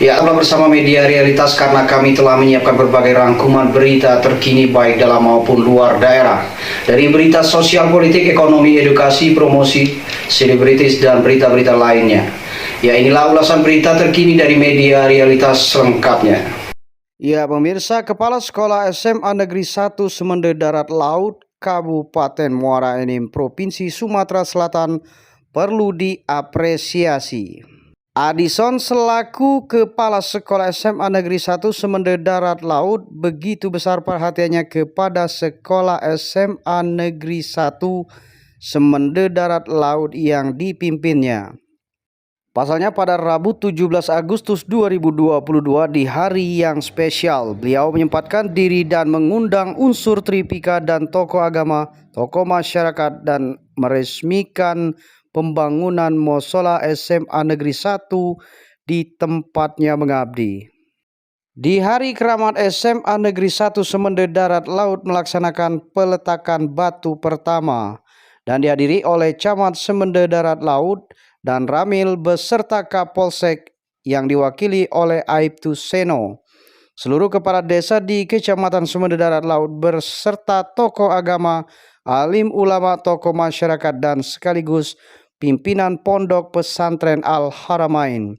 Ya, telah bersama media Realitas karena kami telah menyiapkan berbagai rangkuman berita terkini baik dalam maupun luar daerah. Dari berita sosial, politik, ekonomi, edukasi, promosi, selebritis, dan berita-berita lainnya. Ya, inilah ulasan berita terkini dari media Realitas selengkapnya. Ya, pemirsa, Kepala Sekolah SMA Negeri 1 Semende Darat Laut, Kabupaten Muara Enim, Provinsi Sumatera Selatan perlu diapresiasi. Adison selaku Kepala Sekolah SMA Negeri 1 Semende Darat Laut begitu besar perhatiannya kepada Sekolah SMA Negeri 1 Semende Darat Laut yang dipimpinnya. Pasalnya pada Rabu 17 Agustus 2022 di hari yang spesial, beliau menyempatkan diri dan mengundang unsur Tripika dan tokoh agama, tokoh masyarakat dan meresmikan pembangunan Musola SMA Negeri 1 di tempatnya mengabdi. Di hari keramat SMA Negeri 1 Semende Darat Laut melaksanakan peletakan batu pertama dan dihadiri oleh Camat Semende Darat Laut dan Ramil beserta Kapolsek yang diwakili oleh Aibtu Seno. Seluruh kepala desa di Kecamatan Semende Darat Laut beserta tokoh agama, alim ulama, tokoh masyarakat dan sekaligus pimpinan Pondok Pesantren Al-Haramain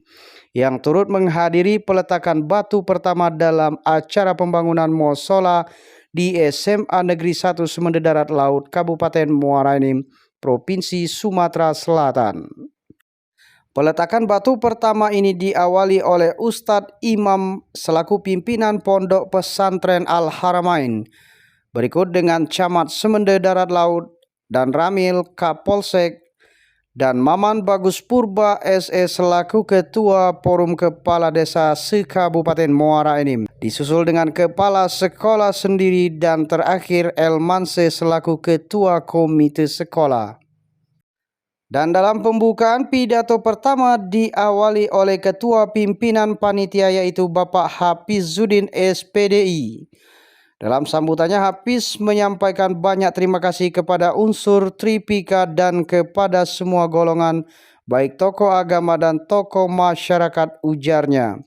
yang turut menghadiri peletakan batu pertama dalam acara pembangunan musola di SMA Negeri 1 Semende Darat Laut, Kabupaten Muara Enim, Provinsi Sumatera Selatan. Peletakan batu pertama ini diawali oleh Ustadz Imam selaku pimpinan Pondok Pesantren Al-Haramain, berikut dengan Camat Semende Darat Laut dan Ramil Kapolsek dan Maman Bagus Purba SE selaku Ketua Forum Kepala Desa se-Kabupaten Muara Enim, disusul dengan Kepala Sekolah sendiri dan terakhir Elmanse selaku Ketua Komite Sekolah. Dan dalam pembukaan pidato pertama diawali oleh Ketua Pimpinan Panitia yaitu Bapak Hafizuddin SPDI. Dalam sambutannya Hafiz menyampaikan banyak terima kasih kepada unsur Tripika dan kepada semua golongan baik tokoh agama dan tokoh masyarakat, ujarnya.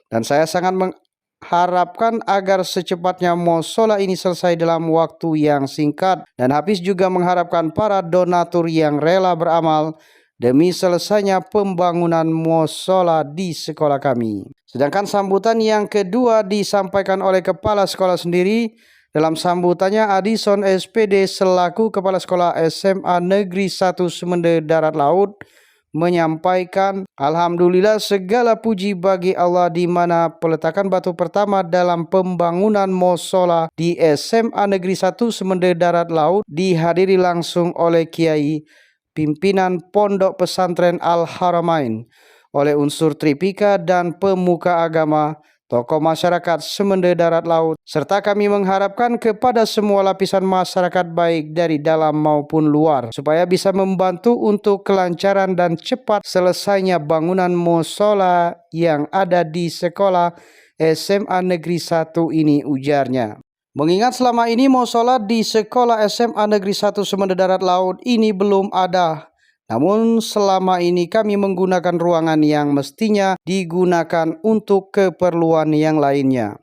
Dan saya sangat mengharapkan agar secepatnya musola ini selesai dalam waktu yang singkat, dan Hafiz juga mengharapkan para donatur yang rela beramal demi selesainya pembangunan musola di sekolah kami. Sedangkan sambutan yang kedua disampaikan oleh Kepala Sekolah sendiri. Dalam sambutannya Adison SPD selaku Kepala Sekolah SMA Negeri 1 Semende Darat Laut menyampaikan, Alhamdulillah segala puji bagi Allah di mana peletakan batu pertama dalam pembangunan musola di SMA Negeri 1 Semende Darat Laut dihadiri langsung oleh Kiai pimpinan Pondok Pesantren Al-Haramain, oleh unsur Tripika dan pemuka agama, tokoh masyarakat Semende Darat Laut, serta kami mengharapkan kepada semua lapisan masyarakat baik dari dalam maupun luar supaya bisa membantu untuk kelancaran dan cepat selesainya bangunan musola yang ada di sekolah SMA Negeri 1 ini, ujarnya. Mengingat selama ini musola di sekolah SMA Negeri 1 Semende Darat Laut ini belum ada, namun selama ini kami menggunakan ruangan yang mestinya digunakan untuk keperluan yang lainnya.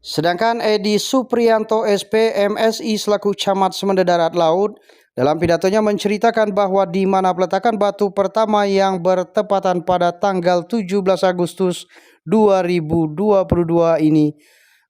Sedangkan Edi Supriyanto SP MSI selaku Camat Semende Darat Laut dalam pidatonya menceritakan bahwa di mana peletakan batu pertama yang bertepatan pada tanggal 17 Agustus 2022 ini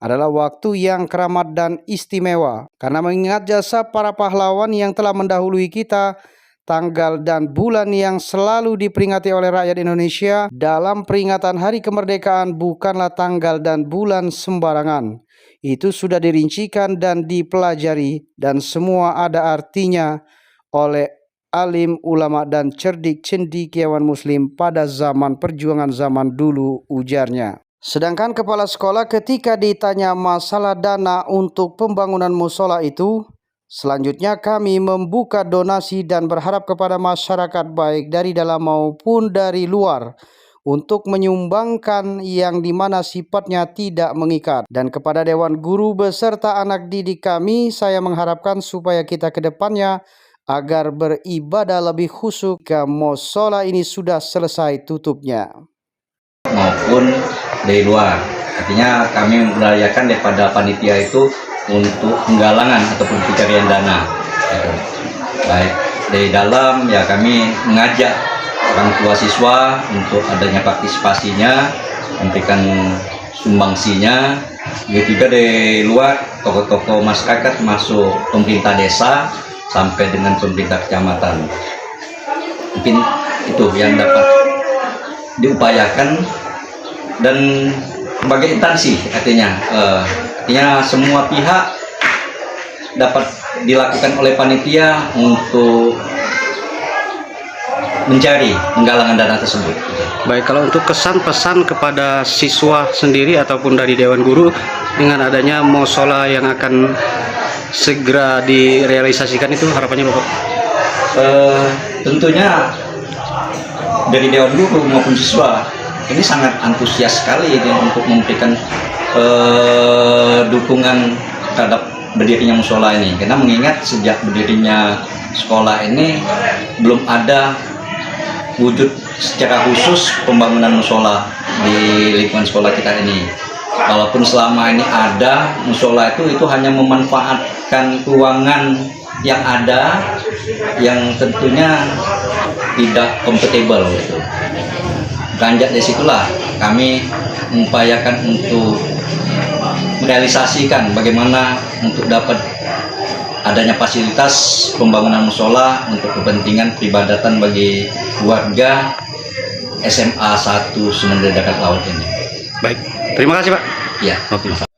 adalah waktu yang keramat dan istimewa karena mengingat jasa para pahlawan yang telah mendahului kita. Tanggal dan bulan yang selalu diperingati oleh rakyat Indonesia dalam peringatan Hari Kemerdekaan bukanlah tanggal dan bulan sembarangan. Itu sudah dirincikan dan dipelajari dan semua ada artinya oleh alim, ulama dan cerdik cendekiawan muslim pada zaman perjuangan zaman dulu, ujarnya. Sedangkan kepala sekolah ketika ditanya masalah dana untuk pembangunan musola itu, selanjutnya kami membuka donasi dan berharap kepada masyarakat baik dari dalam maupun dari luar untuk menyumbangkan yang dimana sifatnya tidak mengikat. Dan kepada Dewan Guru beserta anak didik kami, saya mengharapkan supaya kita ke depannya agar beribadah lebih khusyuk ke musola ini sudah selesai tutupnya. maupun dari luar. Artinya kami merayakan daripada panitia itu untuk penggalangan ataupun pencarian dana. Baik dari dalam ya kami mengajak orang tua siswa untuk adanya partisipasinya, memberikan sumbangsinya. Begitu juga dari luar tokoh-tokoh masyarakat masuk pemerintah desa sampai dengan pemerintah kecamatan. Mungkin itu yang dapat diupayakan dan berbagai instansi artinya semua pihak dapat dilakukan oleh panitia untuk mencari penggalangan dana tersebut. Baik, kalau untuk kesan pesan kepada siswa sendiri ataupun dari Dewan Guru dengan adanya musola yang akan segera direalisasikan itu harapannya Bapak? Tentunya dari Dewan Guru maupun siswa ini sangat antusias sekali ini untuk memberikan dukungan terhadap berdirinya musola ini, karena mengingat sejak berdirinya sekolah ini belum ada wujud secara khusus pembangunan musola di lingkungan sekolah kita ini. Walaupun selama ini ada musola itu hanya memanfaatkan ruangan yang ada yang tentunya tidak kompatibel gitu. Beranjak dari situlah kami mengupayakan untuk merealisasikan bagaimana untuk dapat adanya fasilitas pembangunan musola untuk kepentingan peribadatan bagi warga SMA 1 Sumender Dekat Laut ini. Baik, terima kasih Pak. Ya.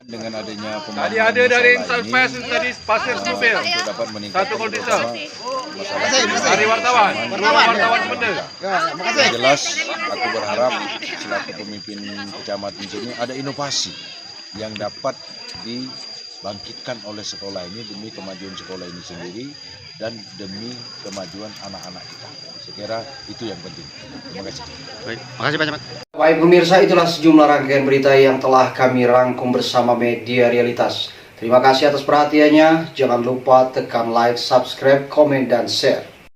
Dengan adanya Tadi ada dari Interfax tadi Pasir Sumber. untuk dapat meningkatkan Satu konditor. masalah Dari wartawan. Wartawan Sumber. jelas aku berharap selaku pemimpin kecamatan sini ada inovasi yang dapat dibangkitkan oleh sekolah ini demi kemajuan sekolah ini sendiri dan demi kemajuan anak-anak kita. Saya kira itu yang penting. Terima kasih. Baik, makasih banyak Pak. Baik pemirsa, itulah sejumlah rangkaian berita yang telah kami rangkum bersama Media Realitas. Terima kasih atas perhatiannya. Jangan lupa tekan like, subscribe, komen, dan share.